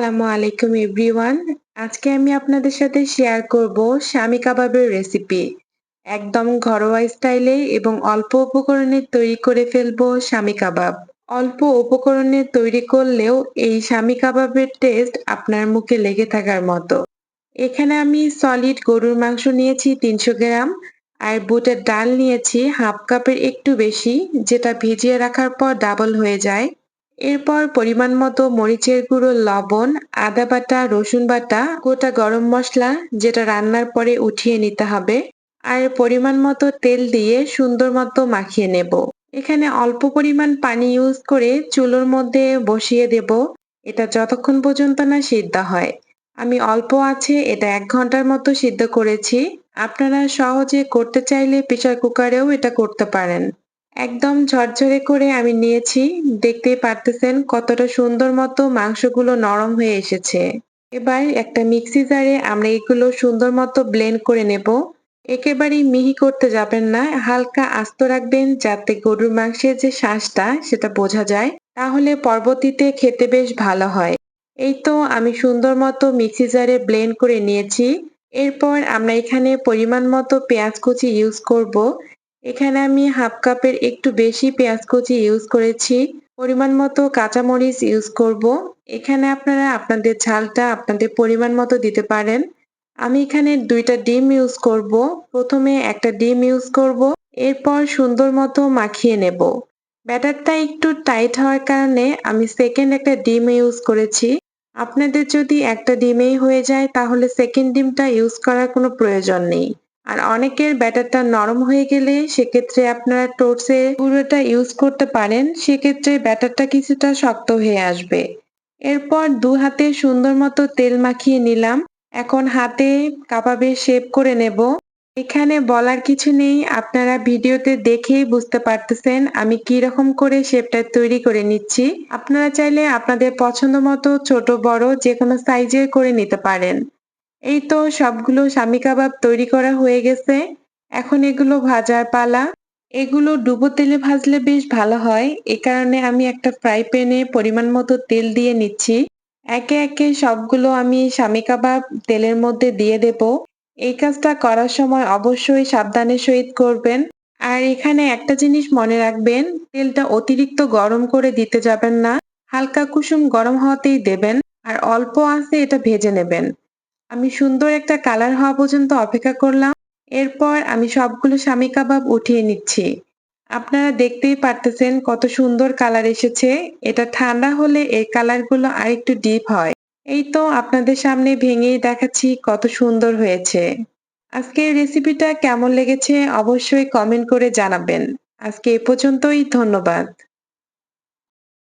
আসসালামু আলাইকুম এভরিওয়ান। আজকে আমি আপনাদের সাথে শেয়ার করব শামি কাবাবের রেসিপি। একদম ঘরোয়া স্টাইলে এবং অল্প উপকরণে তৈরি করে ফেলবো শামি কাবাব। অল্প উপকরণে তৈরি করলেও এই শামি কাবাবের টেস্ট আপনার মুখে লেগে থাকার মতো। এখানে আমি সলিড গরুর মাংস নিয়েছি ৩০০ গ্রাম আর বুটের ডাল নিয়েছি হাফ কাপের একটু বেশি, যেটা ভিজিয়ে রাখার পর ডাবল হয়ে যায়। এরপর পরিমাণ মতো মরিচের গুঁড়ো, লবণ, আদা বাটা, রসুন বাটা, গোটা গরম মসলা যেটা রান্নার পরে উঠিয়ে নিতে হবে, আর পরিমাণ মতো তেল দিয়ে সুন্দর মতো মাখিয়ে নেব। এখানে অল্প পরিমাণ পানি ইউজ করে চুলোর মধ্যে বসিয়ে দেব, এটা যতক্ষণ পর্যন্ত না সিদ্ধ হয়। আমি অল্প আছে এটা ১ ঘন্টার মতো সিদ্ধ করেছি। আপনারা সহজে করতে চাইলে প্রেসার কুকারেও এটা করতে পারেন। একদম ঝরঝরে করে আমি নিয়েছি। দেখতেই পারতেছেন কতটা সুন্দর মতো মাংসগুলো নরম হয়ে এসেছে। এবার একটা মিক্সি জারে আমরা এগুলো সুন্দর মতো ব্লেন্ড করে নেব। একেবারেই মিহি করতে যাবেন না, হালকা আস্ত রাখবেন যাতে গরুর মাংসের যে শাঁসটা সেটা বোঝা যায়। তাহলে পরবর্তীতে খেতে বেশ ভালো হয়। এই তো আমি সুন্দর মতো মিক্সি জারে ব্লেন্ড করে নিয়েছি। এরপর আমরা এখানে পরিমাণ মতো পেঁয়াজ কুচি ইউজ করব। এখানে আমি হাফ কাপের একটু বেশি পেঁয়াজ কুচি ইউজ করেছি। পরিমাণ মতো কাঁচামরিচ ইউজ করব। এখানে আপনারা আপনাদের ঝালটা আপনাদের পরিমাণ মতো দিতে পারেন। আমি এখানে ২ টা ডিম ইউজ করব। প্রথমে একটা ডিম ইউজ করব। এরপর সুন্দর মতো মাখিয়ে নেব। ব্যাটারটা একটু টাইট হওয়ার কারণে আমি সেকেন্ড একটা ডিম ইউজ করেছি। আপনাদের যদি একটা ডিমেই হয়ে যায় তাহলে সেকেন্ড ডিমটা ইউজ করার কোনো প্রয়োজন নেই। আর অনেকের ব্যাটারটা নরম হয়ে গেলে সেক্ষেত্রে আপনারা টোস্টের গুঁড়োটা ইউজ করতে পারেন, সেক্ষেত্রে ব্যাটারটা কিছুটা শক্ত হয়ে আসবে। এরপর ২ হাতে সুন্দর মতো তেল মাখিয়ে নিলাম। এখন হাতে কাবাবের শেপ করে নেব। এখানে বলার কিছু নেই, আপনারা ভিডিওতে দেখেই বুঝতে পারতেছেন আমি কিরকম করে শেপটা তৈরি করে নিচ্ছি। আপনারা চাইলে আপনাদের পছন্দ মতো ছোট বড় যেকোনো সাইজের করে নিতে পারেন। এই তো সবগুলো শামি কাবাব তৈরি করা হয়ে গেছে। এখন এগুলো ভাজার পালা। এগুলো ডুবো তেলে ভাজলে বেশ ভালো হয়। এ কারণে আমি একটা ফ্রাই প্যানে পরিমাণ মতো তেল দিয়ে নিচ্ছি। একে একে সবগুলো আমি শামি কাবাব তেলের মধ্যে দিয়ে দেব। এই কাজটা করার সময় অবশ্যই সাবধানের সহিত করবেন। আর এখানে একটা জিনিস মনে রাখবেন, তেলটা অতিরিক্ত গরম করে দিতে যাবেন না। হালকা কুসুম গরম হওয়াতেই দেবেন। আর অল্প আঁচে এটা ভেজে নেবেন। আমি সুন্দর একটা কালার হওয়া পর্যন্ত অপেক্ষা করলাম। এরপর আমি সবগুলো শামি কাবাব উঠিয়ে নিচ্ছি। আপনারা দেখতেই পারতেছেন কত সুন্দর কালার এসেছে। এটা ঠান্ডা হলে এই কালারগুলো আরেকটু ডিপ হয়। এই তো আপনাদের সামনে ভেঙেই দেখাচ্ছি কত সুন্দর হয়েছে। আজকের রেসিপিটা কেমন লেগেছে অবশ্যই কমেন্ট করে জানাবেন। আজকে এ পর্যন্তই, ধন্যবাদ।